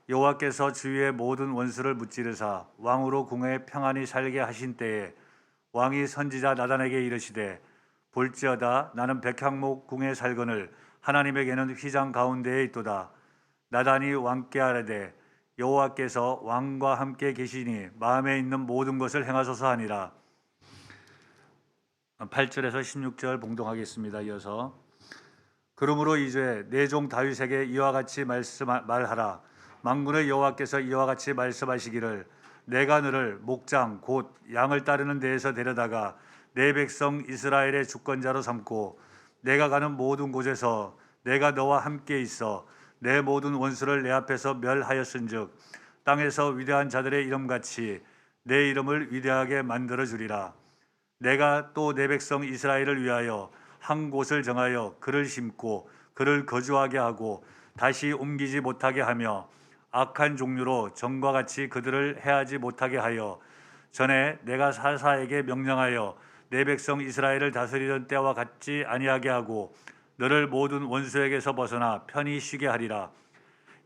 여호와께서 주위의 모든 원수를 무찌르사 왕으로 궁에 평안히 살게 하신 때에 왕이 선지자 나단에게 이르시되 볼지어다 나는 백향목 궁에 살거늘 하나님에게는 휘장 가운데에 있도다. 나단이 왕께 아뢰되 여호와께서 왕과 함께 계시니 마음에 있는 모든 것을 행하소서 하니라. 8절에서 16절 봉독하겠습니다. 이어서 그러므로 이제 내 종 다윗에게 이와 같이 말하라. 만군의 여호와께서 이와 같이 말씀하시기를 내가 너를 목장 곧 양을 따르는 데에서 데려다가 내 백성 이스라엘의 주권자로 삼고 내가 가는 모든 곳에서 내가 너와 함께 있어 내 모든 원수를 내 앞에서 멸하였은즉 땅에서 위대한 자들의 이름같이 내 이름을 위대하게 만들어 주리라. 내가 또 내 백성 이스라엘을 위하여 한 곳을 정하여 그를 심고 그를 거주하게 하고 다시 옮기지 못하게 하며 악한 종류로 전과 같이 그들을 해하지 못하게 하여 전에 내가 사사에게 명령하여 내 백성 이스라엘을 다스리던 때와 같지 아니하게 하고 너를 모든 원수에게서 벗어나 편히 쉬게 하리라.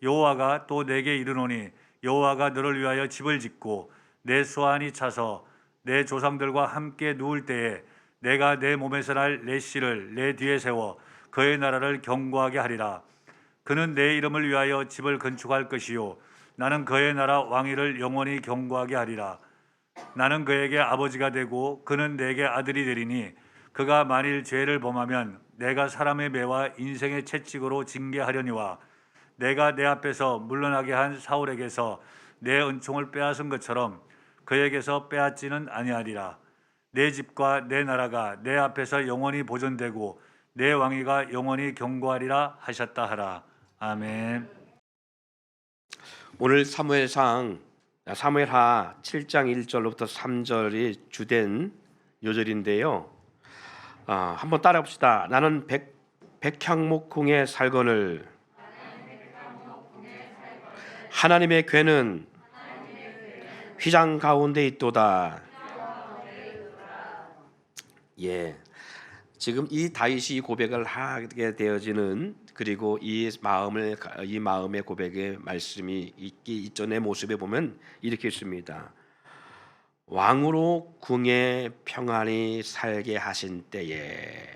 여호와가 또 내게 이르노니 여호와가 너를 위하여 집을 짓고 내 수완이 차서 내 조상들과 함께 누울 때에 내가 내 몸에서 날 내 씨를 내 뒤에 세워 그의 나라를 견고하게 하리라. 그는 내 이름을 위하여 집을 건축할 것이요 나는 그의 나라 왕위를 영원히 견고하게 하리라. 나는 그에게 아버지가 되고 그는 내게 아들이 되리니 그가 만일 죄를 범하면 내가 사람의 매와 인생의 채찍으로 징계하려니와 내가 내 앞에서 물러나게 한 사울에게서 내 은총을 빼앗은 것처럼 그에게서 빼앗지는 아니하리라. 내 집과 내 나라가 내 앞에서 영원히 보존되고 내 왕위가 영원히 견고하리라 하셨다 하라. 아멘. 오늘 사무엘하 7장 1절로부터 3절이 주된 요절인데요. 한번 따라 봅시다. 나는 백향목 궁에 살거늘 하나님의 궤는 휘장 가운데 있도다. 예, 지금 이 다윗이 고백을 하게 되어지는 그리고 이 마음의 고백의 말씀이 있기 이전의 모습에 보면 이렇게 있습니다. 왕으로 궁에 평안히 살게 하신 때에,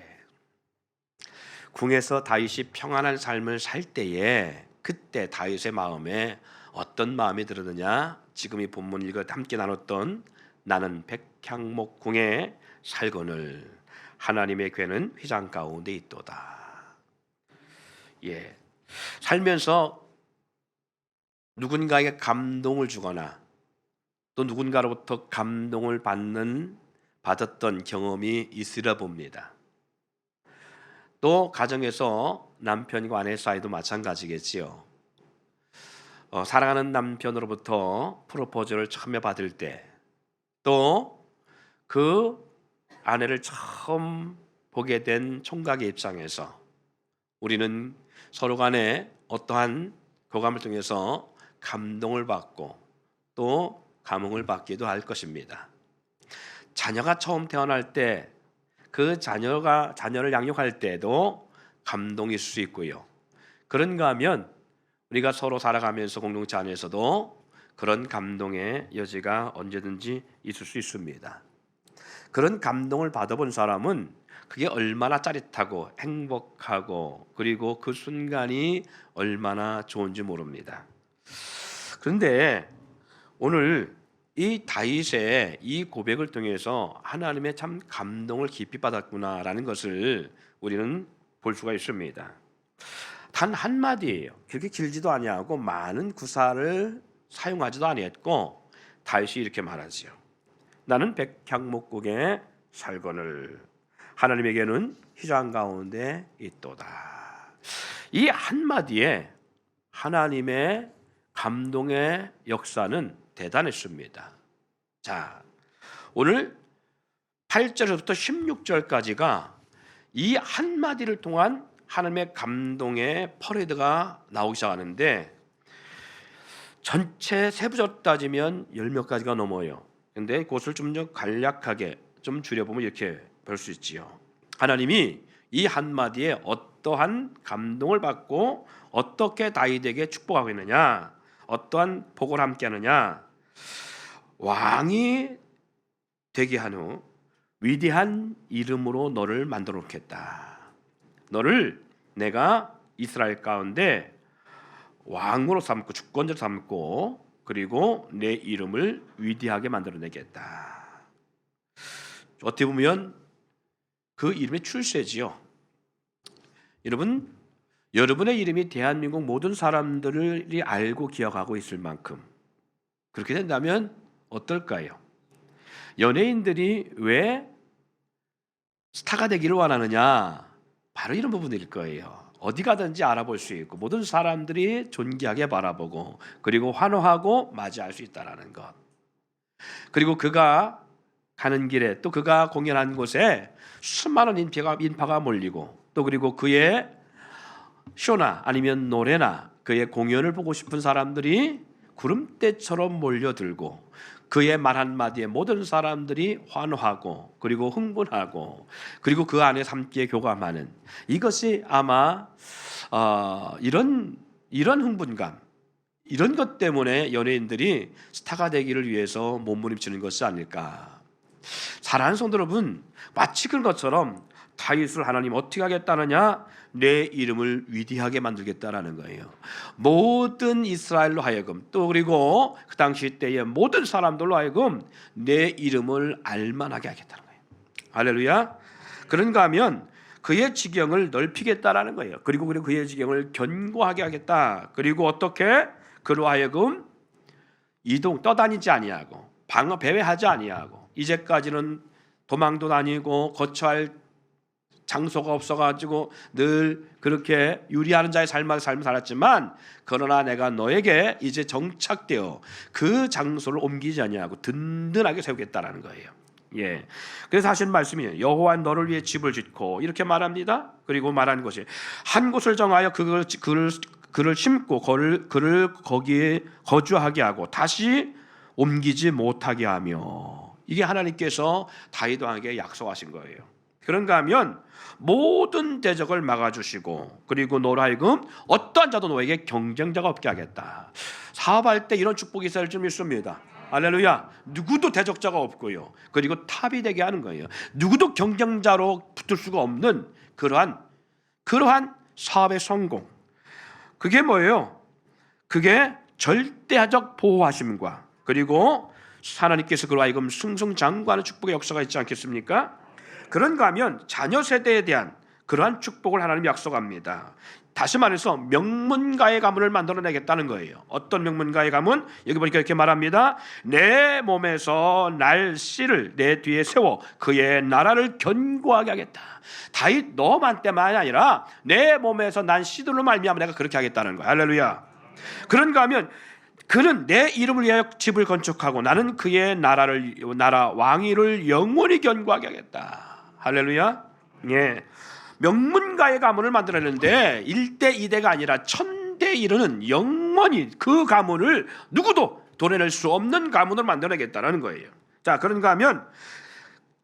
궁에서 다윗이 평안한 삶을 살 때에 그때 다윗의 마음에 어떤 마음이 들었느냐? 지금 이 본문 읽어 함께 나눴던 나는 백향목 궁에 살거늘 하나님의 궤는 휘장 가운데 있도다. 예, 살면서 누군가에게 감동을 주거나 또 누군가로부터 감동을 받았던 경험이 있으려 봅니다. 또 가정에서 남편과 아내 사이도 마찬가지겠지요. 사랑하는 남편으로부터 프로포즈를 처음에 받을 때, 또 그 아내를 처음 보게 된 총각의 입장에서 우리는 서로 간에 어떠한 교감을 통해서 감동을 받고 또 감흥을 받기도 할 것입니다. 자녀가 처음 태어날 때 그 자녀를 양육할 때도 감동이 있을 수 있고요. 그런가 하면 우리가 서로 살아가면서 공동체 안에서도 그런 감동의 여지가 언제든지 있을 수 있습니다. 그런 감동을 받아본 사람은 그게 얼마나 짜릿하고 행복하고 그리고 그 순간이 얼마나 좋은지 모릅니다. 그런데 오늘 이 다윗의 이 고백을 통해서 하나님의 참 감동을 깊이 받았구나라는 것을 우리는 볼 수가 있습니다. 단 한마디예요. 그렇게 길지도 아니하고 많은 구사를 사용하지도 아니했고 다윗이 이렇게 말하지요. 나는 백향목 궁에 살거늘 하나님에게는 휘장 가운데 있도다. 이 한마디에 하나님의 감동의 역사는 대단했습니다. 자, 오늘 8절부터 16절까지가 이 한마디를 통한 하나님의 감동의 퍼레이드가 나오기 시작하는데 전체 세부적으로 따지면 10몇 가지가 넘어요. 근데 그것을 좀 더 간략하게 좀 줄여보면 이렇게 볼 수 있지요. 하나님이 이 한마디에 어떠한 감동을 받고 어떻게 다윗에게 축복하고 있느냐, 어떠한 복을 함께 하느냐? 왕이 되게 한 후 위대한 이름으로 너를 만들어 놓겠다. 너를 내가 이스라엘 가운데 왕으로 삼고 주권자로 삼고 그리고 내 이름을 위대하게 만들어내겠다. 어떻게 보면 그 이름의 출세지요. 여러분, 여러분의 이름이 대한민국 모든 사람들이 알고 기억하고 있을 만큼 그렇게 된다면 어떨까요? 연예인들이 왜 스타가 되기를 원하느냐? 바로 이런 부분일 거예요. 어디 가든지 알아볼 수 있고 모든 사람들이 존귀하게 바라보고 그리고 환호하고 맞이할 수 있다는 것. 그리고 그가 가는 길에 또 그가 공연한 곳에 수많은 인파가 몰리고 또 그리고 그의 쇼나 아니면 노래나 그의 공연을 보고 싶은 사람들이 구름대처럼 몰려들고 그의 말 한마디에 모든 사람들이 환호하고 그리고 흥분하고 그리고 그 안에서 함께 교감하는 이것이 아마 이런 흥분감 이런 것 때문에 연예인들이 스타가 되기를 위해서 몸부림치는 것이 아닐까. 사랑하는 성도 여러분, 마치 그런 것처럼 다윗을 하나님 어떻게 하겠다느냐? 내 이름을 위대하게 만들겠다라는 거예요. 모든 이스라엘로 하여금 또 그리고 그 당시 때의 모든 사람들로 하여금 내 이름을 알만하게 하겠다는 거예요. 할렐루야. 그런가 하면 그의 지경을 넓히겠다라는 거예요. 그리고 그의 지경을 견고하게 하겠다. 그리고 어떻게 그로 하여금 떠다니지 아니하고 배회하지 아니하고 이제까지는 도망도 다니고 거처할 장소가 없어가지고 늘 그렇게 유리하는 자의 삶을 살았지만 그러나 내가 너에게 이제 정착되어 그 장소를 옮기지 아니하고 든든하게 세우겠다라는 거예요. 예. 그래서 하신 말씀이 여호와 너를 위해 집을 짓고 이렇게 말합니다. 그리고 말하는 것이 한 곳을 정하여 그를 심고 그를 거기에 거주하게 하고 다시 옮기지 못하게 하며 이게 하나님께서 다윗 왕에게 약속하신 거예요. 그런가 하면 모든 대적을 막아주시고 그리고 너로 하여금 어떠한 자도 너에게 경쟁자가 없게 하겠다. 사업할 때 이런 축복이 있을 줄 믿습니다. 할렐루야. 누구도 대적자가 없고요. 그리고 탑이 되게 하는 거예요. 누구도 경쟁자로 붙을 수가 없는 그러한 사업의 성공. 그게 뭐예요? 그게 절대적 보호하심과 그리고 하나님께서 그로 하여금 승승장구하는 축복의 역사가 있지 않겠습니까? 그런가 하면 자녀 세대에 대한 그러한 축복을 하나님이 약속합니다. 다시 말해서 명문가의 가문을 만들어내겠다는 거예요. 어떤 명문가의 가문? 여기 보니까 이렇게 말합니다. 내 몸에서 날 씨를 내 뒤에 세워 그의 나라를 견고하게 하겠다. 다윗 너만 때만이 아니라 내 몸에서 난 씨들로 말미암아 내가 그렇게 하겠다는 거예요. 할렐루야. 그런가 하면 그는 내 이름을 위하여 집을 건축하고 나는 그의 나라 왕위를 영원히 견고하게 하겠다. 할렐루야. 예. 명문가의 가문을 만들었는데 1대 2대가 아니라 1000대 이르는 영원히 그 가문을 누구도 도려낼 수 없는 가문을 만들어내겠다는 거예요. 자, 그런가 하면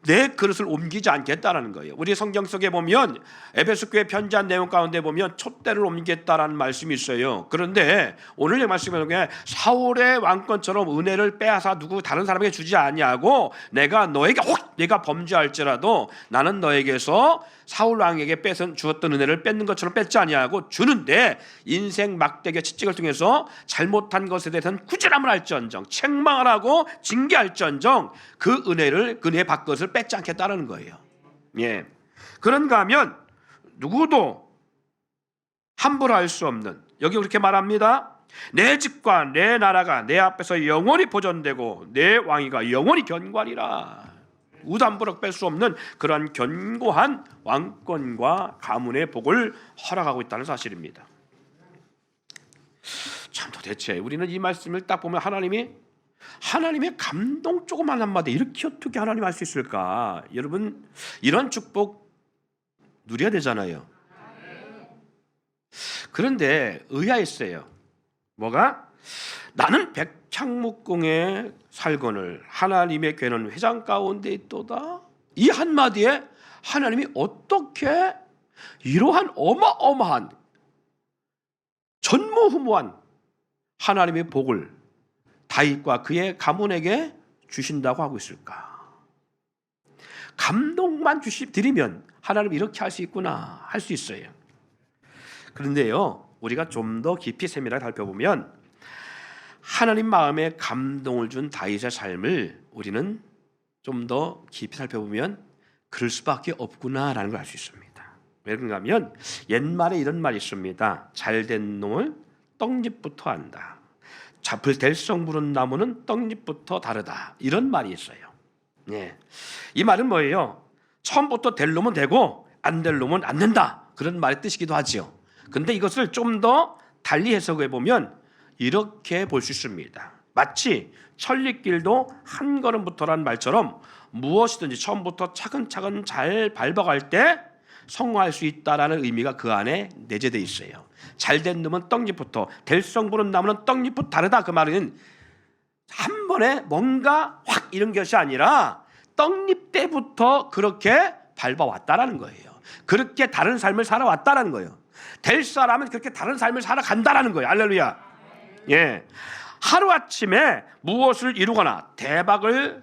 내 그릇을 옮기지 않겠다라는 거예요. 우리 성경 속에 보면 에베소 교회 편지한 내용 가운데 보면 촛대를 옮기겠다라는 말씀이 있어요. 그런데 오늘 의 말씀에 보면 사울의 왕권처럼 은혜를 빼앗아 누구 다른 사람에게 주지 아니하고 내가 너에게 혹 내가 범죄할지라도 나는 너에게서 사울 왕에게 주었던 은혜를 뺏는 것처럼 뺏지 아니하고 주는데 인생 막대기의 채찍을 통해서 잘못한 것에 대해서는 꾸지람을 할지언정 책망을 하고 징계할지언정 그 은혜 받은 것을 뺏지 않겠다는 거예요. 예. 그런가 하면 누구도 함부로 할 수 없는 여기 그렇게 말합니다. 내 집과 내 나라가 내 앞에서 영원히 보존되고 내 왕위가 영원히 견고하리라. 누구도 함부로 뺄 수 없는 그런 견고한 왕권과 가문의 복을 허락하고 있다는 사실입니다. 참 도대체 우리는 이 말씀을 딱 보면 하나님의 감동 조그만 한마디 이렇게 어떻게 하나님 할 수 있을까? 여러분 이런 축복 누려야 되잖아요. 그런데 의아했어요. 뭐가? 나는 백향목궁에 살거늘 하나님의 궤는 회장 가운데 있도다. 이 한마디에 하나님이 어떻게 이러한 어마어마한 전무후무한 하나님의 복을 다윗과 그의 가문에게 주신다고 하고 있을까? 감동만 드리면 하나님 이렇게 할 수 있구나 할 수 있어요. 그런데요, 우리가 좀 더 깊이 세밀하게 살펴보면 하나님 마음에 감동을 준 다윗의 삶을 우리는 좀 더 깊이 살펴보면 그럴 수밖에 없구나라는 걸 알 수 있습니다. 왜 그런가 하면 옛말에 이런 말이 있습니다. 잘된 놈은 떡잎부터 안다. 될성 부른 나무는 떡잎부터 다르다. 이런 말이 있어요. 예. 이 말은 뭐예요? 처음부터 될 놈은 되고 안 될 놈은 안 된다. 그런 말의 뜻이기도 하지요. 근데 이것을 좀 더 달리 해석해 보면 이렇게 볼 수 있습니다. 마치 천리길도 한 걸음부터라는 말처럼 무엇이든지 처음부터 차근차근 잘 밟아갈 때 성공할 수 있다라는 의미가 그 안에 내재되어 있어요. 잘된 놈은 떡잎부터, 될성 부른 나무는 떡잎부터 다르다. 그 말은 한 번에 뭔가 확 이런 것이 아니라 떡잎 때부터 그렇게 밟아왔다라는 거예요. 그렇게 다른 삶을 살아왔다라는 거예요. 될 사람은 그렇게 다른 삶을 살아간다라는 거예요. 할렐루야. 예. 하루아침에 무엇을 이루거나 대박을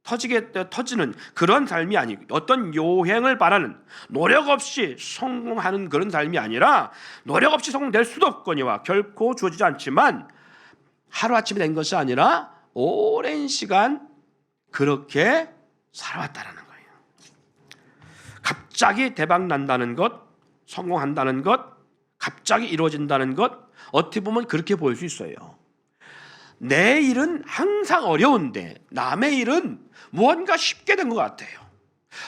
터지는 그런 삶이 아니고 어떤 요행을 바라는 노력 없이 성공하는 그런 삶이 아니라 노력 없이 성공될 수도 없거니와 결코 주어지지 않지만 하루아침에 된 것이 아니라 오랜 시간 그렇게 살아왔다는 거예요. 갑자기 대박 난다는 것, 성공한다는 것, 갑자기 이루어진다는 것, 어떻게 보면 그렇게 보일 수 있어요. 내 일은 항상 어려운데 남의 일은 무언가 쉽게 된 것 같아요.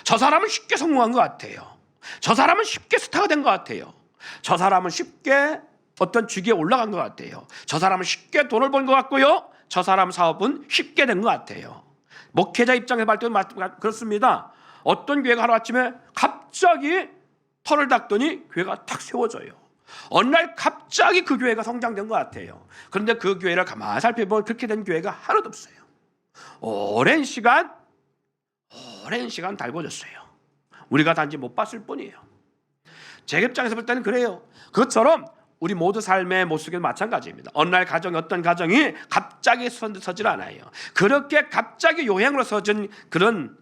저 사람은 쉽게 성공한 것 같아요. 저 사람은 쉽게 스타가 된 것 같아요. 저 사람은 쉽게 어떤 직위에 올라간 것 같아요. 저 사람은 쉽게 돈을 번 것 같고요. 저 사람 사업은 쉽게 된 것 같아요. 목회자 입장에서 볼 때는 그렇습니다. 어떤 교회가 하루아침에 갑자기 털을 닦더니 교회가 탁 세워져요. 어느 날 갑자기 그 교회가 성장된 것 같아요. 그런데 그 교회를 가만히 살펴보면 그렇게 된 교회가 하나도 없어요. 오랜 시간 달궈졌어요. 우리가 단지 못 봤을 뿐이에요. 제 입장에서 볼 때는 그래요. 그것처럼 우리 모두 삶의 모습이 마찬가지입니다. 어느 날 어떤 가정이 갑자기 서질 않아요. 그렇게 갑자기 요행으로 서진 그런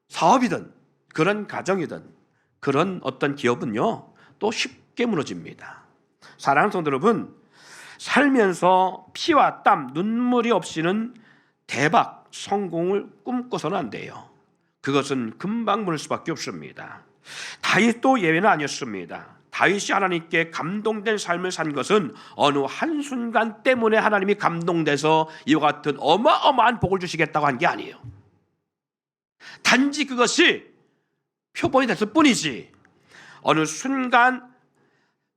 사업이든 그런 가정이든 그런 어떤 기업은요 또 쉽게 무너집니다. 사랑하는 성도 여러분, 살면서 피와 땀, 눈물이 없이는 대박, 성공을 꿈꿔서는 안 돼요. 그것은 금방 무너질 수밖에 없습니다. 다윗도 예외는 아니었습니다. 다윗이 하나님께 감동된 삶을 산 것은 어느 한순간 때문에 하나님이 감동돼서 이와 같은 어마어마한 복을 주시겠다고 한 게 아니에요. 단지 그것이 표본이 됐을 뿐이지 어느 순간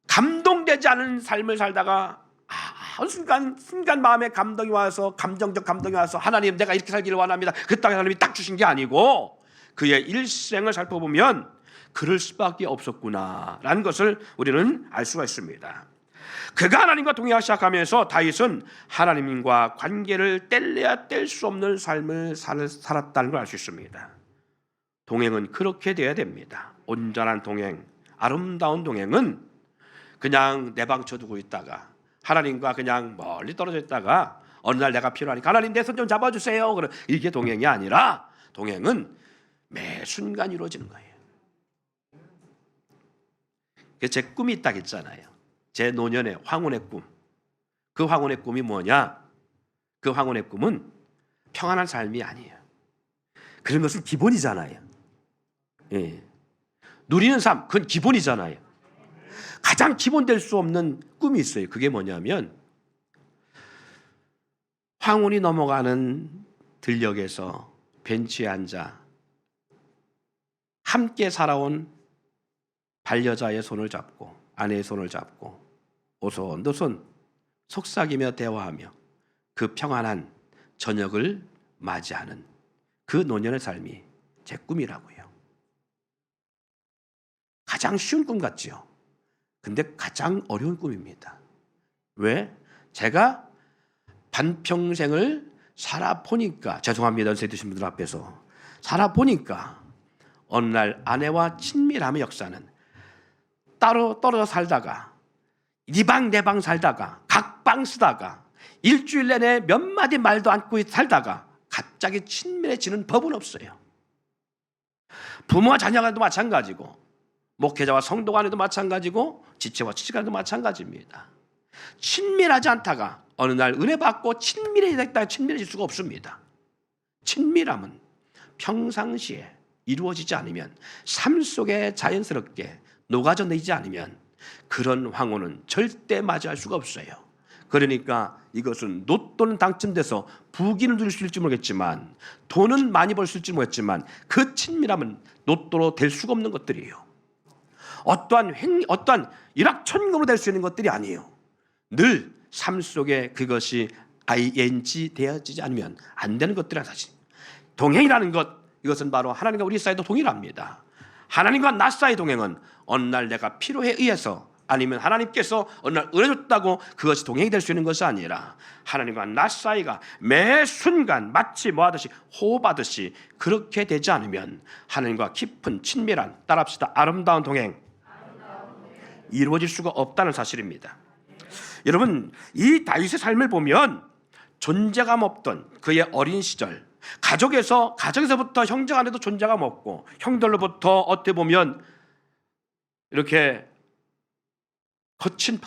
감동되지 않은 삶을 살다가 순간 마음에 감동이 와서 감정적 감동이 와서 하나님 내가 이렇게 살기를 원합니다. 그랬다가 하나님이 딱 주신 게 아니고 그의 일생을 살펴보면 그럴 수밖에 없었구나라는 것을 우리는 알 수가 있습니다. 그가 하나님과 동행하기 시작하면서 다윗은 하나님과 관계를 뗄래야 뗄 수 없는 삶을 살았다는 걸 알 수 있습니다. 동행은 그렇게 돼야 됩니다. 온전한 동행, 아름다운 동행은 그냥 내방쳐 두고 있다가 하나님과 그냥 멀리 떨어져 있다가 어느 날 내가 필요하니까 하나님 내 손 좀 잡아주세요. 이게 동행이 아니라 동행은 매 순간 이루어지는 거예요. 제 꿈이 있다고 했잖아요. 제 노년의 황혼의 꿈. 그 황혼의 꿈이 뭐냐? 그 황혼의 꿈은 평안한 삶이 아니에요. 그런 것은 기본이잖아요. 예. 누리는 삶, 그건 기본이잖아요. 가장 기본 될 수 없는 꿈이 있어요. 그게 뭐냐면 황혼이 넘어가는 들녘에서 벤치에 앉아 함께 살아온 반려자의 손을 잡고 아내의 손을 잡고 오손도손 속삭이며 대화하며 그 평안한 저녁을 맞이하는 그 노년의 삶이 제 꿈이라고요. 가장 쉬운 꿈 같지요. 근데 가장 어려운 꿈입니다. 왜? 제가 반평생을 살아보니까 죄송합니다. 연세 드신 분들 앞에서 살아보니까 어느 날 아내와 친밀함의 역사는 따로 떨어져 살다가 네 방 내 방 살다가 각 빵 쓰다가 일주일 내내 몇 마디 말도 않고 살다가 갑자기 친밀해지는 법은 없어요. 부모와 자녀 간에도 마찬가지고, 목회자와 성도 간에도 마찬가지고, 지체와 지체 간에도 마찬가지입니다. 친밀하지 않다가 어느 날 은혜 받고 친밀해졌다 친밀해질 수가 없습니다. 친밀함은 평상시에 이루어지지 않으면, 삶 속에 자연스럽게 녹아져 내지 않으면 그런 황혼은 절대 맞이할 수가 없어요. 그러니까 이것은 로또는 당첨돼서 부귀를 누릴 수 있을지 모르겠지만, 돈은 많이 벌 수 있을지 모르겠지만, 그 친밀함은 로또로 될 수가 없는 것들이에요. 어떠한 일확천금으로 될 수 있는 것들이 아니에요. 늘 삶 속에 그것이 ing 되어지지 않으면 안 되는 것들이라 사실. 동행이라는 것, 이것은 바로 하나님과 우리 사이도 동일합니다. 하나님과 나 사이 동행은 어느 날 내가 필요에 의해서, 아니면 하나님께서 어느 날 은혜 줬다고 그것이 동행이 될 수 있는 것이 아니라, 하나님과 나 사이가 매 순간 마치 뭐하듯이 호흡하듯이 그렇게 되지 않으면 하나님과 깊은 친밀한, 따라합시다, 아름다운 동행 이루어질 수가 없다는 사실입니다. 여러분, 이 다윗의 삶을 보면 존재감 없던 그의 어린 시절, 가족에서부터 형제 간에도 존재감 없고, 형들로부터 어떻게 보면 이렇게 거친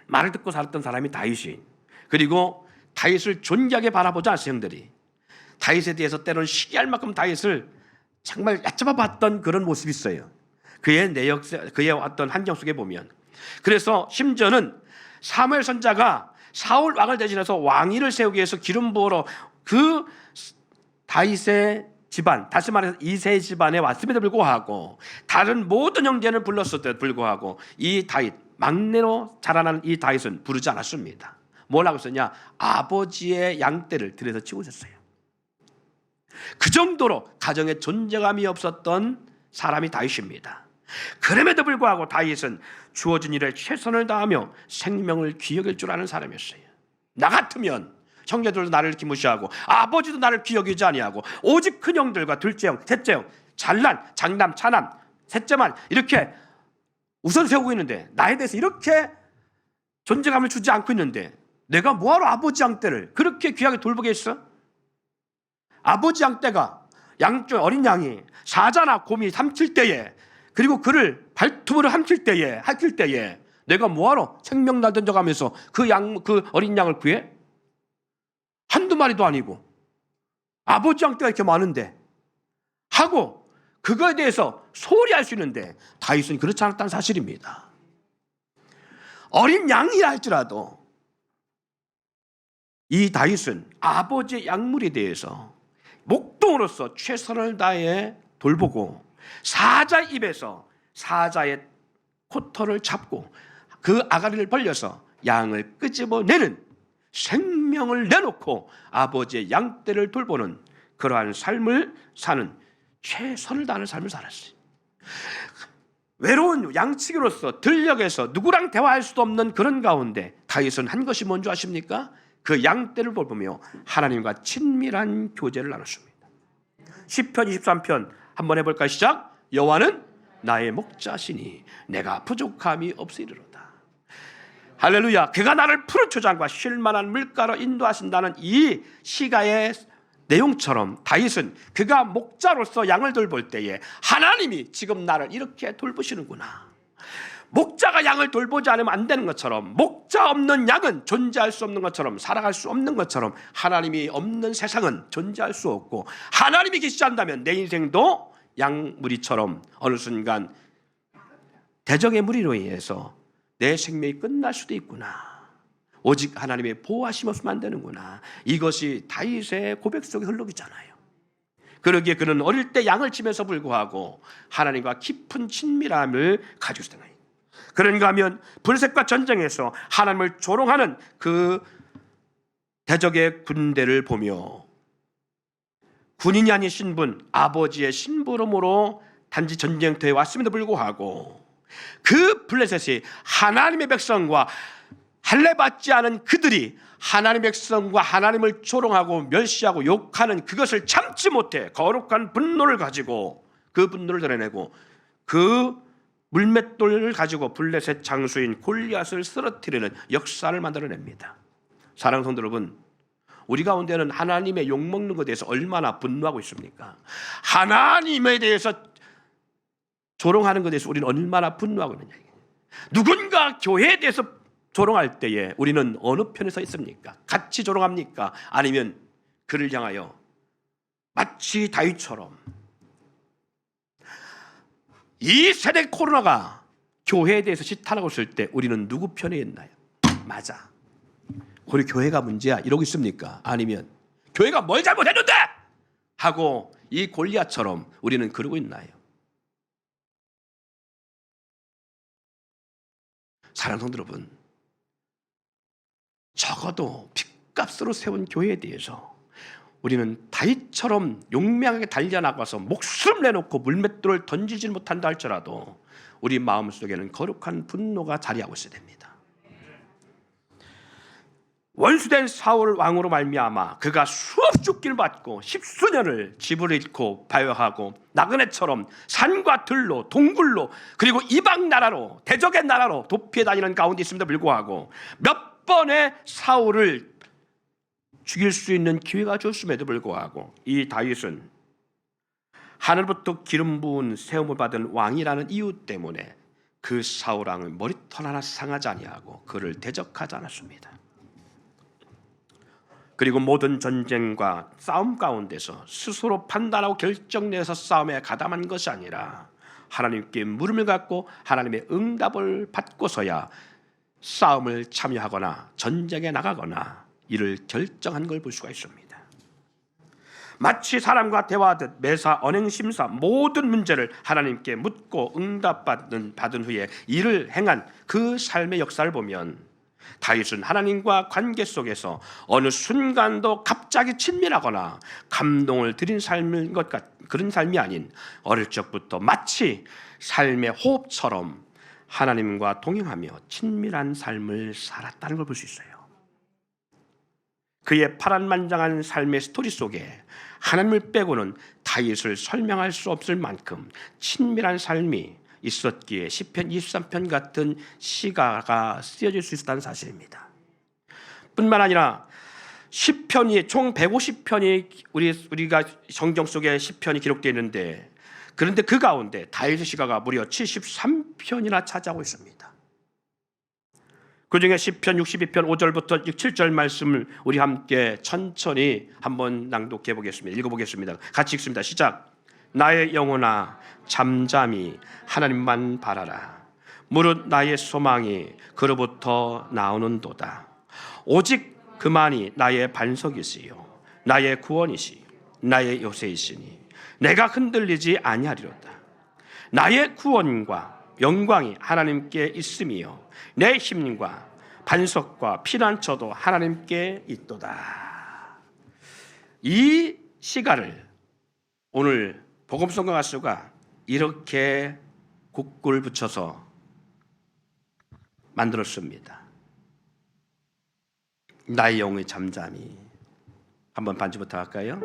말을 듣고 살았던 사람이 다윗이, 그리고 다윗을 존귀하게 바라보지 않았어요. 형들이 다윗에 대해서 때로는 시기할 만큼 다윗을 정말 얕잡아 봤던 그런 모습이 있어요. 그의 그의 어떤 환경 속에 보면. 그래서 심지어는 사무엘 선자가 사울 왕을 대신해서 왕위를 세우기 위해서 기름 부으러 그 다윗의 집안, 다시 말해서 이세 집안에 왔음에도 불구하고, 다른 모든 형제는 불렀을 불구하고 이 다윗, 막내로 자라나는 이 다윗은 부르지 않았습니다. 뭐라고 했었냐? 아버지의 양떼를 들여서 치고 있었어요. 그 정도로 가정에 존재감이 없었던 사람이 다윗입니다. 그럼에도 불구하고 다윗은 주어진 일에 최선을 다하며 생명을 귀여길 줄 아는 사람이었어요. 나 같으면 형제들도 나를 이렇게 무시하고, 아버지도 나를 귀여기지 아니하고, 오직 큰 형들과 둘째 형, 셋째 형, 잘난, 장남, 차남, 셋째만 이렇게 우선 세우고 있는데, 나에 대해서 이렇게 존재감을 주지 않고 있는데, 내가 뭐하러 아버지 양떼를 그렇게 귀하게 돌보겠어? 아버지 양떼가 어린 양이 사자나 곰이 삼킬 때에, 그리고 그를 발톱으로 삼킬 때에 내가 뭐하러 생명날 던져가면서 그 어린 양을 구해? 한두 마리도 아니고 아버지 양떼가 이렇게 많은데 하고 그거에 대해서 소홀히 할 수 있는데, 다윗은 그렇지 않았다는 사실입니다. 어린 양이라 할지라도 이 다윗은 아버지의 약물에 대해서 목동으로서 최선을 다해 돌보고, 사자의 입에서 사자의 코털을 잡고 그 아가리를 벌려서 양을 끄집어내는, 생명을 내놓고 아버지의 양떼를 돌보는 그러한 삶을 사는, 최선을 다하는 삶을 살았어요. 외로운 양치기로서 들녘에서 누구랑 대화할 수도 없는 그런 가운데 다윗은 한 것이 뭔지 아십니까? 그 양떼를 돌보며 하나님과 친밀한 교제를 나눴습니다. 시편 23편 한번 해볼까요? 시작. 여호와는 나의 목자시니 내가 부족함이 없으리로다. 할렐루야. 그가 나를 푸른 초장과 쉴만한 물가로 인도하신다는 이 시가의 내용처럼, 다윗은 그가 목자로서 양을 돌볼 때에 하나님이 지금 나를 이렇게 돌보시는구나, 목자가 양을 돌보지 않으면 안 되는 것처럼, 목자 없는 양은 존재할 수 없는 것처럼, 살아갈 수 없는 것처럼, 하나님이 없는 세상은 존재할 수 없고, 하나님이 계시지 않다면 내 인생도 양무리처럼 어느 순간 대적의 무리로 인해서 내 생명이 끝날 수도 있구나, 오직 하나님의 보호하심 없으면 안 되는구나, 이것이 다윗의 고백 속에 흘러있잖아요. 그러기에 그는 어릴 때 양을 치면서 불구하고 하나님과 깊은 친밀함을 가지고 있었던 거예요. 그런가 하면 블레셋과 전쟁에서 하나님을 조롱하는 그 대적의 군대를 보며 군인이 아닌 신분, 아버지의 심부름으로 단지 전쟁터에 왔음에도 불구하고 그 블레셋이 하나님의 백성과 할례받지 않은 그들이 하나님의 백성과 하나님을 조롱하고 멸시하고 욕하는 그것을 참지 못해 거룩한 분노를 가지고 그 분노를 드러내고 그 물맷돌을 가지고 블레셋 장수인 골리앗을 쓰러뜨리는 역사를 만들어냅니다. 사랑하는 성도 여러분, 우리 가운데는 하나님의 욕먹는 것에 대해서 얼마나 분노하고 있습니까? 하나님에 대해서 조롱하는 것에 대해서 우리는 얼마나 분노하고 있느냐. 누군가 교회에 대해서 조롱할 때에 우리는 어느 편에 서 있습니까? 같이 조롱합니까? 아니면 그를 향하여 마치 다윗처럼 이 세대 코로나가 교회에 대해서 시탄하고 있을 때 우리는 누구 편에 있나요? 맞아, 우리 교회가 문제야 이러고 있습니까? 아니면 교회가 뭘 잘못했는데 하고 이 골리앗처럼 우리는 그러고 있나요? 사랑하는 성도 여러분, 적어도 핏값으로 세운 교회에 대해서 우리는 다윗처럼 용맹하게 달려나가서 목숨 내놓고 물맷돌을 던지지 못한다 할지라도 우리 마음속에는 거룩한 분노가 자리하고 있어야 됩니다. 원수된 사울 왕으로 말미암아 그가 수없이 죽기를 받고 10수년을 집을 잃고 바요하고 나그네처럼 산과 들로 동굴로 그리고 이방 나라로 대적의 나라로 도피해 다니는 가운데 있음에도 불구하고 몇 번의 사울을 죽일 수 있는 기회가 줬음에도 불구하고 이 다윗은 하늘부터 기름 부은 세움을 받은 왕이라는 이유 때문에 그 사울 왕을 머리털 하나 상하지 아니하고 그를 대적하지 않았습니다. 그리고 모든 전쟁과 싸움 가운데서 스스로 판단하고 결정내서 싸움에 가담한 것이 아니라 하나님께 물음을 갖고 하나님의 응답을 받고서야 싸움을 참여하거나 전쟁에 나가거나 이를 결정한 걸 볼 수가 있습니다. 마치 사람과 대화하듯 매사 언행심사 모든 문제를 하나님께 묻고 응답받은 후에 이를 행한 그 삶의 역사를 보면 다윗은 하나님과 관계 속에서 어느 순간도 갑자기 친밀하거나 감동을 드린 삶인 것 그런 삶이 아닌 어릴 적부터 마치 삶의 호흡처럼 하나님과 동행하며 친밀한 삶을 살았다는 걸 볼 수 있어요. 그의 파란만장한 삶의 스토리 속에 하나님을 빼고는 다윗을 설명할 수 없을 만큼 친밀한 삶이 있었기에 시편 23편 같은 시가가 쓰여질 수 있었다는 사실입니다. 뿐만 아니라 시편이 총 150편이 우리가 성경 속에 시편이 기록되어 있는데 그런데 그 가운데 다윗의 시가가 무려 73편이나 차지하고 있습니다. 그 중에 시편 62편 5절부터 7절 말씀을 우리 함께 천천히 한번 낭독해 보겠습니다. 읽어보겠습니다. 같이 읽습니다. 시작. 나의 영혼아 잠잠히 하나님만 바라라. 무릇 나의 소망이 그로부터 나오는도다. 오직 그만이 나의 반석이시요 나의 구원이시 나의 요새이시니 내가 흔들리지 아니하리로다. 나의 구원과 영광이 하나님께 있음이요 내 힘과 반석과 피난처도 하나님께 있도다. 이 시가를 오늘 복음성가 가수가 이렇게 곡을 붙여서 만들었습니다. 나의 영혼이 잠잠히. 한번 반주부터 할까요?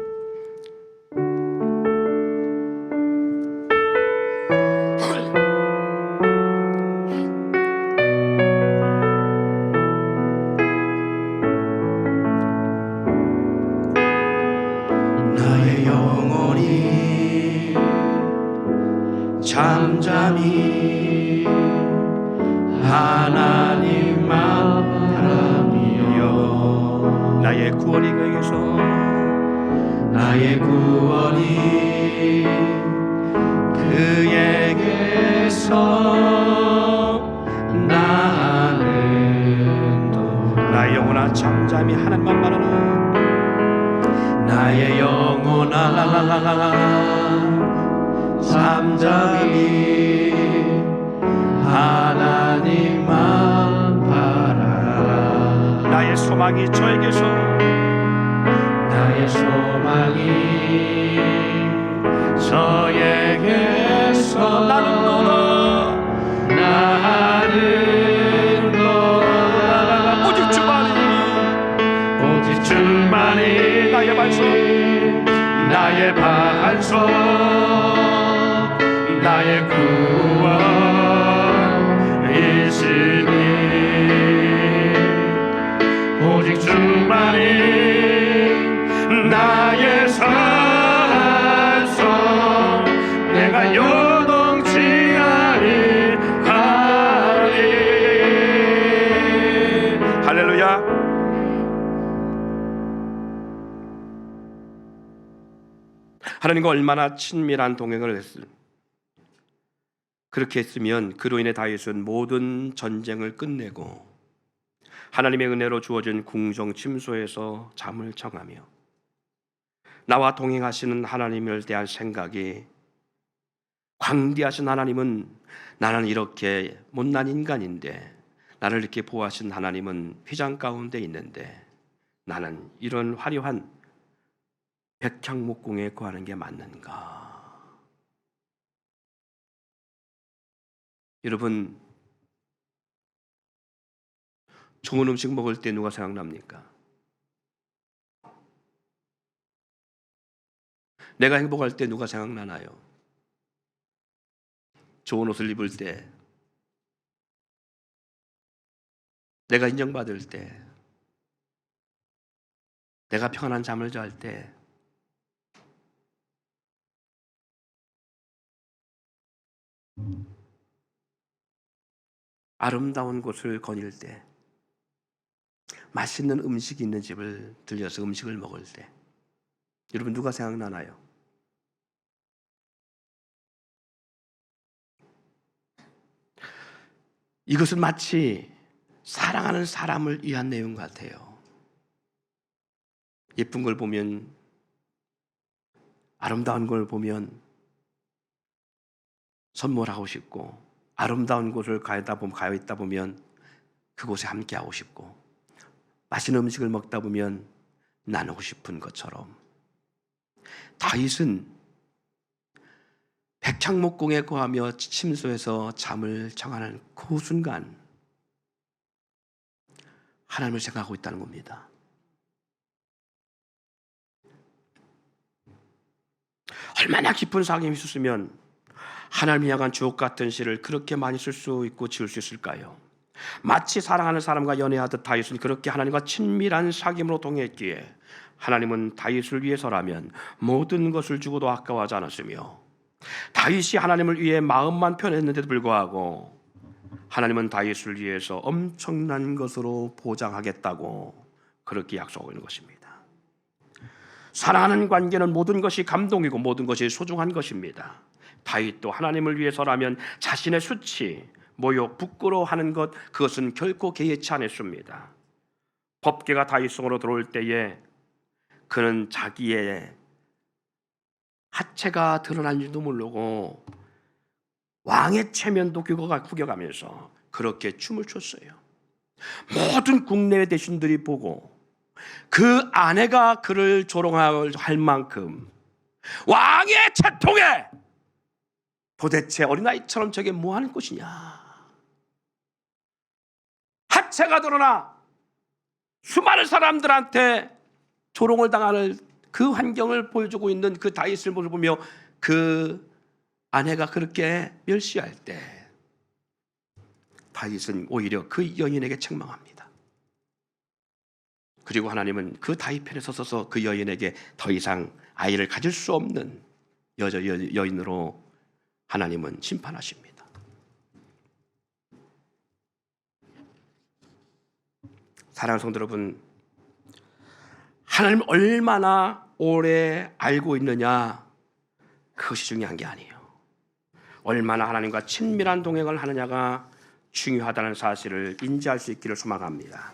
잠잠히 하나님만 바라며 나의 구원이 그에게서 나의 구원이 그에게서 나는도다. 나의 영혼아 잠잠히 하나님만 바라라. 나의 영혼아 잠잠히 하나님만 바라라. 나의 소망이 저에게서 나의 소망이 저에게서 나는도다. 오직 주만이 나의 반석 나의 구원 수많은 나의 산소 내가 요동치 아니하리. 할렐루야. 하나님과 얼마나 친밀한 동행을 그렇게 했으면 그로 인해 다윗은 모든 전쟁을 끝내고 하나님의 은혜로 주어진 궁정 침소에서 잠을 청하며 나와 동행하시는 하나님을 대한 생각이, 광대하신 하나님은 나는 이렇게 못난 인간인데, 나를 이렇게 보호하신 하나님은 휘장 가운데 있는데 나는 이런 화려한 백향목궁에 거하는 게 맞는가? 여러분, 좋은 음식 먹을 때 누가 생각납니까? 내가 행복할 때 누가 생각나나요? 좋은 옷을 입을 때, 내가 인정받을 때, 내가 평안한 잠을 잘 때, 아름다운 곳을 거닐 때, 맛있는 음식이 있는 집을 들려서 음식을 먹을 때, 여러분 누가 생각나나요? 이것은 마치 사랑하는 사람을 위한 내용 같아요. 예쁜 걸 보면, 아름다운 걸 보면 선물하고 싶고, 아름다운 곳을 가여 있다 보면 그곳에 함께하고 싶고, 맛있는 음식을 먹다 보면 나누고 싶은 것처럼 다윗은 백향목궁에 거하며 침소에서 잠을 청하는 그 순간 하나님을 생각하고 있다는 겁니다. 얼마나 깊은 사랑이 있었으면 하나님을 향한 주옥 같은 시를 그렇게 많이 쓸 수 있고 지을 수 있을까요? 마치 사랑하는 사람과 연애하듯 다윗은 그렇게 하나님과 친밀한 사귐으로 동행했기에 하나님은 다윗을 위해서라면 모든 것을 주고도 아까워하지 않았으며, 다윗이 하나님을 위해 마음만 편했는데도 불구하고 하나님은 다윗을 위해서 엄청난 것으로 보장하겠다고 그렇게 약속하고 있는 것입니다. 사랑하는 관계는 모든 것이 감동이고 모든 것이 소중한 것입니다. 다윗도 하나님을 위해서라면 자신의 수치, 모욕, 부끄러워하는 것, 그것은 결코 개의치 않았습니다. 법궤가 다윗 성으로 들어올 때에 그는 자기의 하체가 드러난지도 모르고 왕의 체면도 구겨가면서 그렇게 춤을 췄어요. 모든 국내외 대신들이 보고 그 아내가 그를 조롱할 만큼 왕의 채통에 도대체 어린아이처럼 저게 뭐 하는 것이냐, 하체가 드러나 수많은 사람들한테 조롱을 당하는 그 환경을 보여주고 있는 그 다윗을 보며 그 아내가 그렇게 멸시할 때 다윗은 오히려 그 여인에게 책망합니다. 그리고 하나님은 그 다윗 편에 서서 그 여인에게 더 이상 아이를 가질 수 없는 여인으로 하나님은 심판하십니다. 사랑하는 성도 여러분, 하나님을 얼마나 오래 알고 있느냐, 그것이 중요한 게 아니에요. 얼마나 하나님과 친밀한 동행을 하느냐가 중요하다는 사실을 인지할 수 있기를 소망합니다.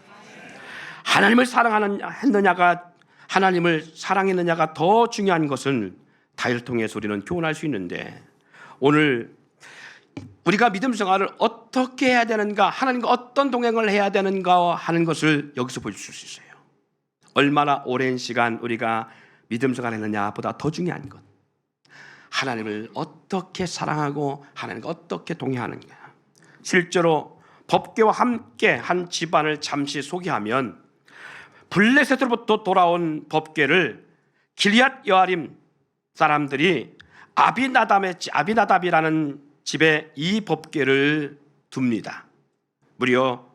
하나님을 사랑했느냐가, 하나님을 사랑했느냐가 더 중요한 것은 다윗을 통해서 우리는 교훈할 수 있는데, 오늘 우리가 믿음 생활을 어떻게 해야 되는가, 하나님과 어떤 동행을 해야 되는가 하는 것을 여기서 보실 수 있어요. 얼마나 오랜 시간 우리가 믿음 생활을 했느냐보다 더 중요한 것, 하나님을 어떻게 사랑하고 하나님과 어떻게 동행하느냐. 실제로 법궤와 함께 한 집안을 잠시 소개하면, 블레셋으로부터 돌아온 법궤를 길앗 여아림 사람들이 아비나답이라는 집에 이 법궤를 둡니다. 무려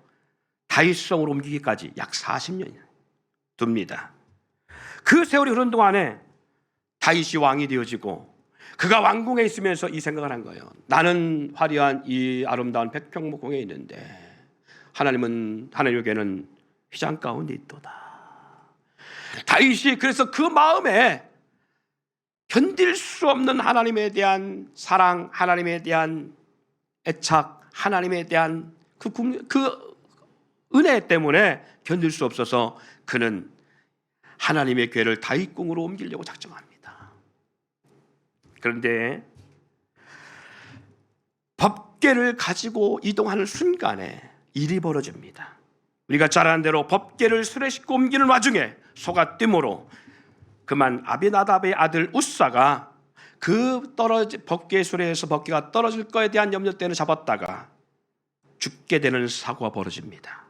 다윗성으로 옮기기까지 약 40년이에요. 둡니다. 그 세월이 흐른 동안에 다윗이 왕이 되어지고 그가 왕궁에 있으면서 이 생각을 한 거예요. 나는 화려한 이 아름다운 백평목궁에 있는데 하나님에게는 휘장 가운데 있도다. 다윗이 그래서 그 마음에 견딜 수 없는 하나님에 대한 사랑, 하나님에 대한 애착, 하나님에 대한 그 은혜 때문에 견딜 수 없어서 그는 하나님의 궤를 다윗궁으로 옮기려고 작정합니다. 그런데 법궤를 가지고 이동하는 순간에 일이 벌어집니다. 우리가 잘 아는 대로 법궤를 수레 싣고 옮기는 와중에 소가뜸으로 그만 아비나답의 아들 우사가 그 법궤 수레에서 법궤가 떨어질 거에 대한 염려 때문에 잡았다가 죽게 되는 사고가 벌어집니다.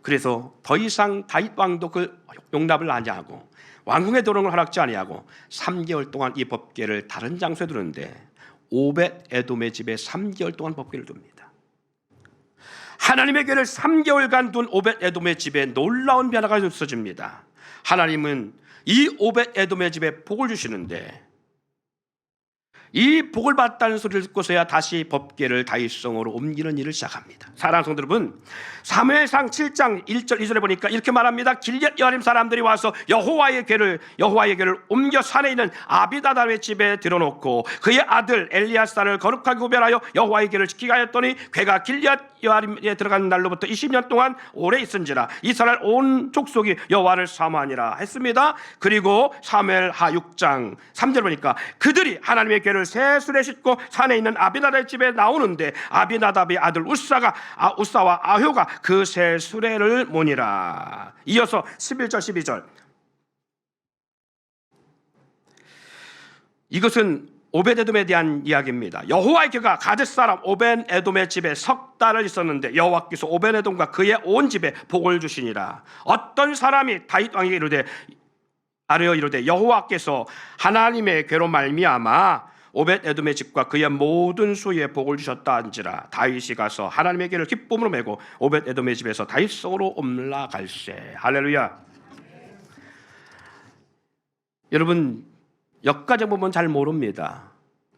그래서 더 이상 다윗 왕도 그 용납을 아니하고 왕궁에 들어오는 걸 허락지 아니하고 3개월 동안 이 법궤를 다른 장소에 두는데 오벳 에돔의 집에 3개월 동안 법궤를 둡니다. 하나님의 궤를 3개월간 둔 오벳 에돔의 집에 놀라운 변화가 있어집니다. 하나님은 이 오벳 에돔의 집에 복을 주시는데 이 복을 받다는 소리를 듣고서야 다시 법궤를 다윗성으로 옮기는 일을 시작합니다. 사랑하는 성도 여러분, 사무엘상 7장 1절 2절에 보니까 이렇게 말합니다. 길앗 여림 사람들이 와서 여호와의 궤를 옮겨 산에 있는 아비나답의 집에 들여놓고 그의 아들 엘리야사를 거룩하게 구별하여 여호와의 궤를 지키게 하였더니 궤가 길앗 여림에 들어간 날로부터 20년 동안 오래 있은지라 이스라엘 온 족속이 여호와를 사모하니라 했습니다. 그리고 사무엘하 6장 3절 보니까 그들이 하나님의 궤를 새 수레 싣고 산에 있는 아비나답의 집에 나오는데 아비나답의 아들 우사와 아효가 그 새 수레를 모니라. 이어서 11절 12절 이것은 오벳에돔에 대한 이야기입니다. 여호와의 궤가 가데스 사람 오벳에돔의 집에 석 달을 있었는데 여호와께서 오벳에돔과 그의 온 집에 복을 주시니라. 어떤 사람이 다윗 왕에게 이르되 여호와께서 하나님의 궤로 말미암아 오벳에돔의 집과 그의 모든 소유에 복을 주셨다 한지라. 다윗이 가서 하나님의 궤를 기쁨으로 메고 오벳에돔의 집에서 다윗성으로 올라갈세. 할렐루야. 여러분 역가정 보면 잘 모릅니다.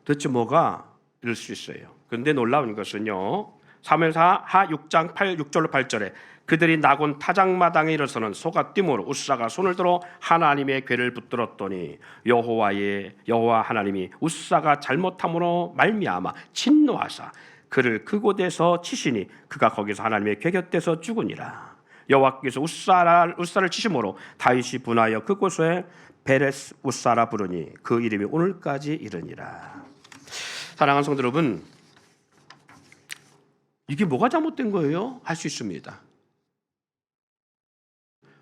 도대체 뭐가 이럴 수 있어요. 그런데 놀라운 것은요, 사무엘하 6장 6절로 8절에 그들이 나곤 타작마당에 이르러서는 소가 띠므로 우사가 손을 들어 하나님의 궤를 붙들었더니 여호와 하나님이 우사가 잘못함으로 말미암아 진노하사 그를 그곳에서 치시니 그가 거기서 하나님의 궤 곁에서 죽으니라. 여호와께서 우사를 치심으로 다윗이 분하여 그곳에 베레스 우사라 부르니 그 이름이 오늘까지 이르니라. 사랑하는 성도 여러분, 이게 뭐가 잘못된 거예요? 할 수 있습니다.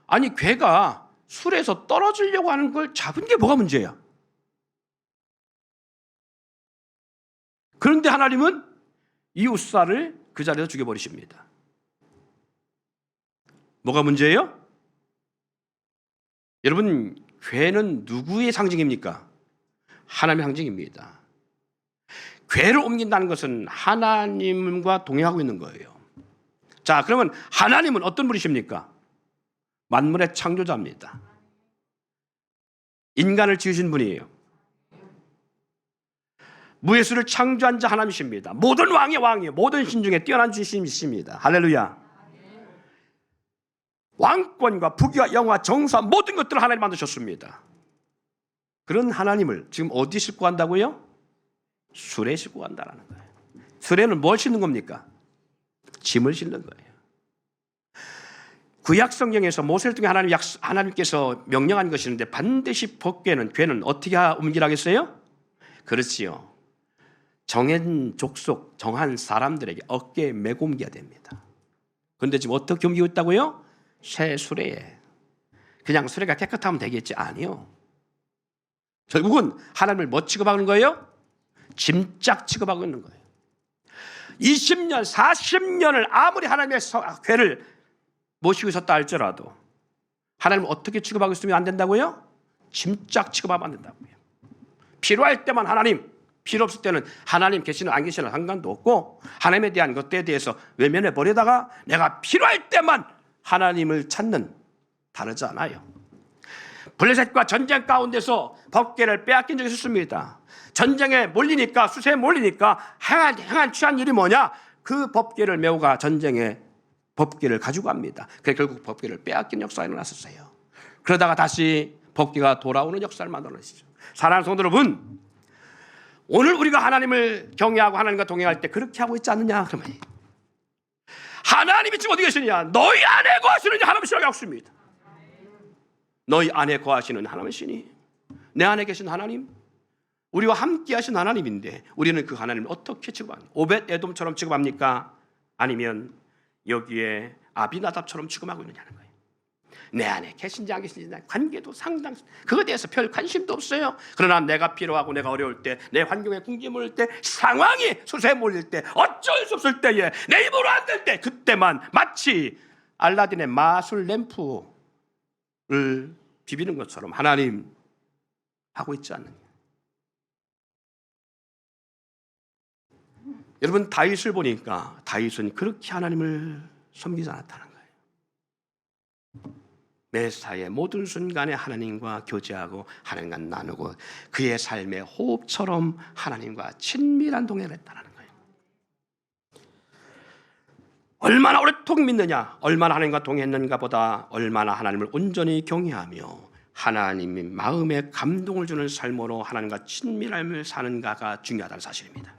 아니 궤가 수레에서 떨어지려고 하는 걸 잡은 게 뭐가 문제야? 그런데 하나님은 이 우사를 그 자리에서 죽여버리십니다. 뭐가 문제예요? 여러분, 궤는 누구의 상징입니까? 하나님의 상징입니다. 궤를 옮긴다는 것은 하나님과 동행하고 있는 거예요. 자, 그러면 하나님은 어떤 분이십니까? 만물의 창조자입니다. 인간을 지으신 분이에요. 무예수를 창조한 자 하나님이십니다. 모든 왕의 왕이에요. 모든 신 중에 뛰어난 주님이십니다. 할렐루야. 왕권과 부귀와 영화, 정사 모든 것들을 하나님 만드셨습니다. 그런 하나님을 지금 어디 싣고 간다고요? 수레에 싣고 간다는 거예요. 수레는 뭘 싣는 겁니까? 짐을 싣는 거예요. 구약 성경에서 모세를 통해 하나님께서 명령한 것이 있는데 반드시 궤는 어떻게 옮기라겠어요? 그렇지요. 정한 족속, 정한 사람들에게 어깨에 메고 옮겨야 됩니다. 그런데 지금 어떻게 옮기고 있다고요? 새 수레에. 그냥 수레가 깨끗하면 되겠지? 아니요. 결국은 하나님을 뭐 취급하는 거예요? 짐짝 취급하고 있는 거예요. 20년, 40년을 아무리 하나님의 궤를 모시고 있었다 할지라도 하나님을 어떻게 취급하고 있으면 안 된다고요? 짐짝 취급하면 안 된다고요. 필요할 때만 하나님, 필요 없을 때는 하나님 계시는 안 계시는 상관도 없고 하나님에 대한 것들에 대해서 외면해 버리다가 내가 필요할 때만 하나님을 찾는 다르지 않아요. 블레셋과 전쟁 가운데서 법궤를 빼앗긴 적이 있었습니다. 전쟁에 몰리니까, 수세에 몰리니까 행한 취한 일이 뭐냐? 그 법궤를 메우가 전쟁에 법궤를 가지고 갑니다. 그래서 결국 법궤를 빼앗긴 역사가 일어났었어요. 그러다가 다시 법궤가 돌아오는 역사를 만들어내시죠. 사랑하는 성도 여러분, 오늘 우리가 하나님을 경외하고 하나님과 동행할 때 그렇게 하고 있지 않느냐? 그러면 하나님이 지금 어디 계시느냐? 너희 안에 거하시느냐? 하나님이시라고 하십니다. 너희 안에 거하시는 하나님이시니, 내 안에 계신 하나님, 우리와 함께 하신 하나님인데 우리는 그 하나님을 어떻게 취급합니까? 오벳 에돔처럼 취급합니까? 아니면 여기에 아비나답처럼 취급하고 있느냐는 거예요. 내 안에 계신지 안 계신지 관계도 상당, 그거에 대해서 별 관심도 없어요. 그러나 내가 필요하고 내가 어려울 때, 내 환경에 궁지 몰릴 때, 상황이 수세에 몰릴 때, 어쩔 수 없을 때에, 내 입으로 안 될 때, 그때만 마치 알라딘의 마술 램프를 비비는 것처럼 하나님 하고 있지 않느냐. 여러분, 다윗을 보니까 다윗은 그렇게 하나님을 섬기지 않았다는 거예요. 매사의 모든 순간에 하나님과 교제하고 하나님과 나누고 그의 삶의 호흡처럼 하나님과 친밀한 동행을 했다는 거예요. 얼마나 오랫동안 믿느냐, 얼마나 하나님과 동행했는가 보다 얼마나 하나님을 온전히 경외하며 하나님의 마음에 감동을 주는 삶으로 하나님과 친밀함을 사는가가 중요하다는 사실입니다.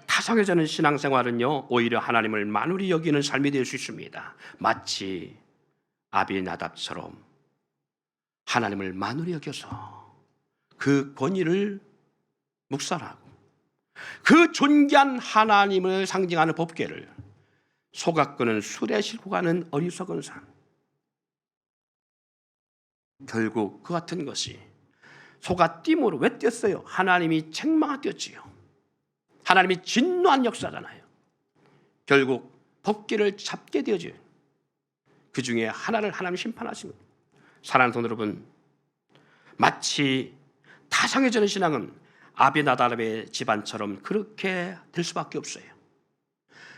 타성해지는 신앙생활은요, 오히려 하나님을 만홀히 여기는 삶이 될 수 있습니다. 마치 아비나답처럼 하나님을 만홀히 여겨서 그 권위를 묵살하고 그 존귀한 하나님을 상징하는 법궤를 속아끄는 술에 싣고 가는 어리석은 삶. 결국 그 같은 것이 소가 띠므로 왜 뛰었어요? 하나님이 책망하 뛰었지요. 하나님이 진노한 역사잖아요. 결국 법궤를 잡게 되어져요. 그 중에 하나를 하나님 심판하시는 거예요. 사랑하는 성도 여러분, 마치 타성해지는 신앙은 아비나답의 집안처럼 그렇게 될 수밖에 없어요.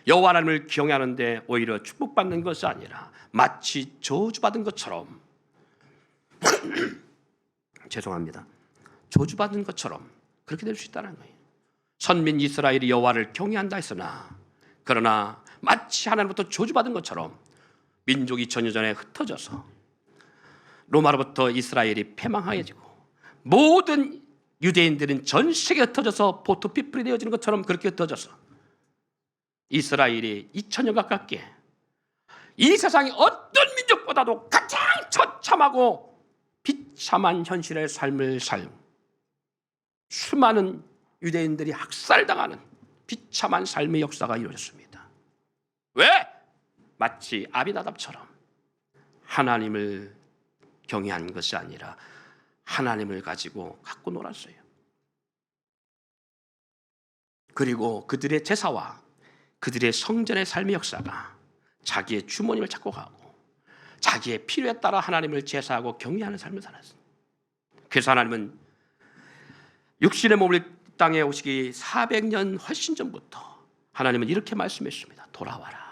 여호와 하나님을 경외하는데 오히려 축복받는 것이 아니라 마치 저주받은 것처럼 죄송합니다. 저주받은 것처럼 그렇게 될 수 있다는 거예요. 선민 이스라엘이 여호와를 경외한다 했으나 그러나 마치 하나님부터 저주받은 것처럼 민족이 전여전에 흩어져서 로마로부터 이스라엘이 패망하여지고 모든 유대인들은 전 세계에 흩어져서 포토피플이 되어지는 것처럼 그렇게 흩어져서 이스라엘이 2000년 가깝게 이 세상의 어떤 민족보다도 가장 처참하고 비참한 현실의 삶을 수많은 유대인들이 학살당하는 비참한 삶의 역사가 이루어졌습니다. 왜? 마치 아비나답처럼 하나님을 경외한 것이 아니라 하나님을 가지고 갖고 놀았어요. 그리고 그들의 제사와 그들의 성전의 삶의 역사가 자기의 주머니를 찾고 가고 자기의 필요에 따라 하나님을 제사하고 경외하는 삶을 살았어요. 그래서 하나님은 육신의 몸을 땅에 오시기 400년 훨씬 전부터 하나님은 이렇게 말씀했습니다. 돌아와라.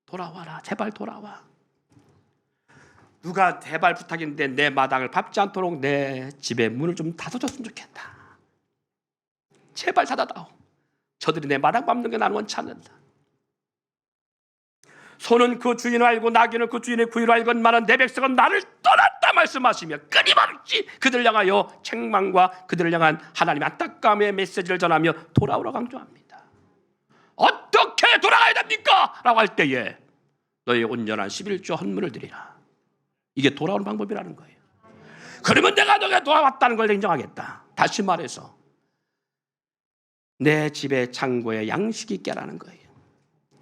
돌아와라. 제발 돌아와. 누가 제발 부탁인데 내 마당을 밟지 않도록 내 집의 문을 좀 닫아줬으면 좋겠다. 제발 닫아다오. 저들이 내 마당 밟는 게 나는 원치 않는다. 소는 그 주인을 알고 나귀는 그 주인의 구유를 알건만은 내 백성은 나를 떠났다 말씀하시며 끊임없이 그들을 향하여 책망과 그들을 향한 하나님의 안타까움의 메시지를 전하며 돌아오라 강조합니다. 어떻게 돌아가야 됩니까? 라고 할 때에 너의 온전한 11조 헌물을 드리라. 이게 돌아오는 방법이라는 거예요. 그러면 내가 너가 돌아왔다는 걸 인정하겠다. 다시 말해서 내 집의 창고에 양식이 있게라는 거예요.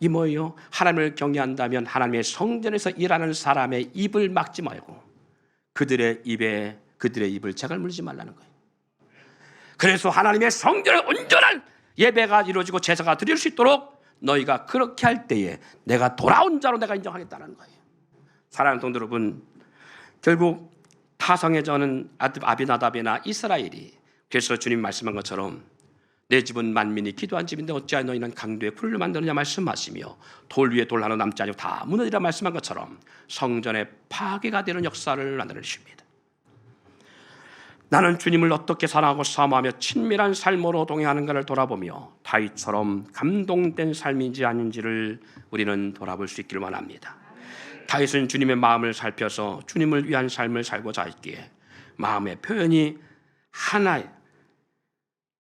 이 뭐예요? 하나님을 경외한다면 하나님의 성전에서 일하는 사람의 입을 막지 말고 그들의 입을 재갈 물지 말라는 거예요. 그래서 하나님의 성전에 온전한 예배가 이루어지고 제사가 드릴 수 있도록 너희가 그렇게 할 때에 내가 돌아온 자로 내가 인정하겠다는 거예요. 사랑하는 성도 여러분, 결국 타성해져는 아비나답이나 이스라엘이 그래서 주님 말씀한 것처럼 내 집은 만민이 기도한 집인데 어찌하여 너희는 강도의 풀을 만드느냐 말씀하시며 돌 위에 돌 하나 남지 아니고 다 무너지라 말씀한 것처럼 성전의 파괴가 되는 역사를 나타내십니다. 나는 주님을 어떻게 사랑하고 사모하며 친밀한 삶으로 동행하는가를 돌아보며 다윗처럼 감동된 삶인지 아닌지를 우리는 돌아볼 수 있기를 원합니다. 다윗은 주님의 마음을 살펴서 주님을 위한 삶을 살고자 했기에 마음의 표현이 하나의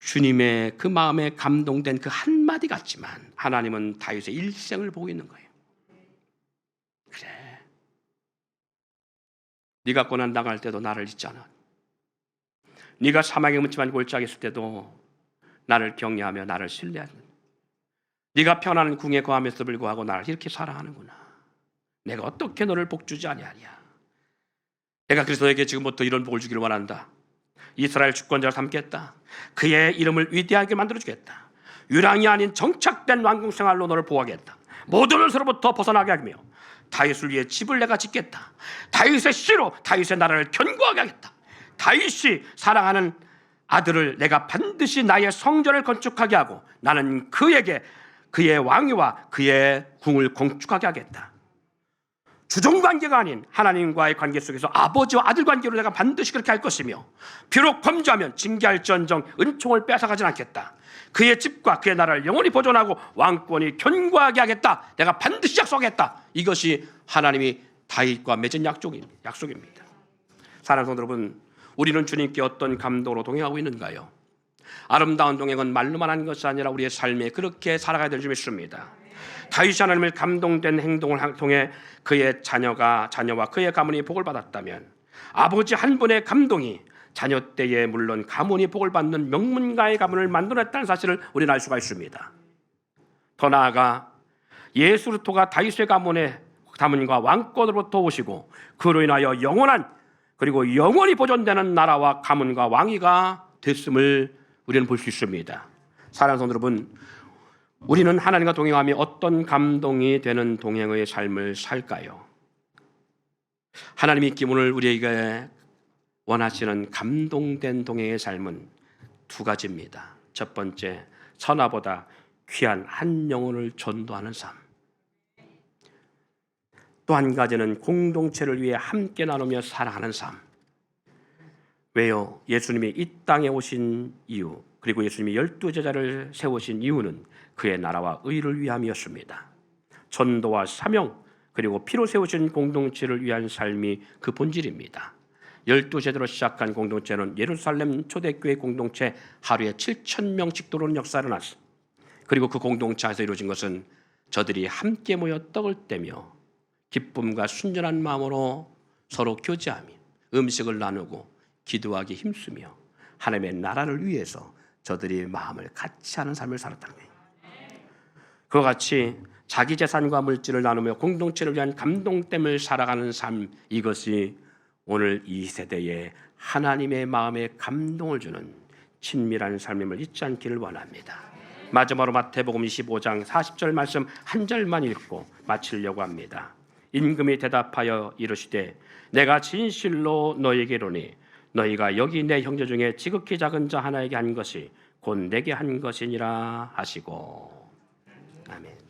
주님의 그 마음에 감동된 그 한마디 같지만 하나님은 다윗의 일생을 보고 있는 거예요. 그래, 네가 고난당할 때도 나를 잊지 않아. 네가 사막에 묻지만 골짜기 있을 때도 나를 경외하며 나를 신뢰하는, 네가 편안한 궁에 거하면서 불구하고 나를 이렇게 사랑하는구나. 내가 어떻게 너를 복주지 아니하냐. 내가 그래서 너에게 지금부터 이런 복을 주기를 원한다. 이스라엘 주권자를 삼겠다. 그의 이름을 위대하게 만들어주겠다. 유랑이 아닌 정착된 왕궁생활로 너를 보호하겠다. 모든 것으로부터 벗어나게 하며 다윗을 위해 집을 내가 짓겠다. 다윗의 씨로 다윗의 나라를 견고하게 하겠다. 다윗이 사랑하는 아들을 내가 반드시 나의 성전을 건축하게 하고 나는 그에게 그의 왕위와 그의 궁을 건축하게 하겠다. 주종관계가 아닌 하나님과의 관계 속에서 아버지와 아들 관계로 내가 반드시 그렇게 할 것이며 비록 범죄하면 징계할지언정 은총을 뺏어가진 않겠다. 그의 집과 그의 나라를 영원히 보존하고 왕권이 견고하게 하겠다. 내가 반드시 약속하겠다. 이것이 하나님이 다윗과 맺은 약속입니다. 사랑하는 성도 여러분, 우리는 주님께 어떤 감동으로 동행하고 있는가요? 아름다운 동행은 말로만 하는 것이 아니라 우리의 삶에 그렇게 살아가야 될 줄 믿습니다. 다윗이 하나님을 감동된 행동을 통해 그의 자녀와 그의 가문이 복을 받았다면 아버지 한 분의 감동이 자녀 때에 물론 가문이 복을 받는 명문가의 가문을 만들어냈다는 사실을 우리는 알 수가 있습니다. 더 나아가 예수 그리스도가 다윗의 가문과 왕권으로부터 오시고 그로 인하여 영원한 그리고 영원히 보존되는 나라와 가문과 왕위가 됐음을 우리는 볼 수 있습니다. 사랑하는 성도 여러분, 우리는 하나님과 동행하며 어떤 감동이 되는 동행의 삶을 살까요? 하나님이 오늘 우리에게 원하시는 감동된 동행의 삶은 두 가지입니다. 첫 번째, 천하보다 귀한 한 영혼을 전도하는 삶. 또 한 가지는 공동체를 위해 함께 나누며 사랑하는 삶. 왜요? 예수님이 이 땅에 오신 이유, 그리고 예수님이 12제자를 세우신 이유는 그의 나라와 의를 위함이었습니다. 전도와 사명, 그리고 피로 세우신 공동체를 위한 삶이 그 본질입니다. 12제자로 시작한 공동체는 예루살렘 초대교회 공동체 하루에 7,000명씩 들어오는 역사를 났어. 그리고 그 공동체 안에서 이루어진 것은 저들이 함께 모여 떡을 떼며 기쁨과 순전한 마음으로 서로 교제하며 음식을 나누고 기도하기 힘쓰며 하나님의 나라를 위해서 저들이 마음을 같이 하는 삶을 살았다는 거예요. 그와 같이 자기 재산과 물질을 나누며 공동체를 위한 감동됨을 살아가는 삶, 이것이 오늘 이 세대에 하나님의 마음에 감동을 주는 친밀한 삶임을 잊지 않기를 원합니다. 마지막으로 마태복음 25장 40절 말씀 한 절만 읽고 마치려고 합니다. 임금이 대답하여 이르시되 내가 진실로 너희에게 이르노니 너희가 여기 내 형제 중에 지극히 작은 자 하나에게 한 것이 곧 내게 한 것이니라 하시고. 아멘.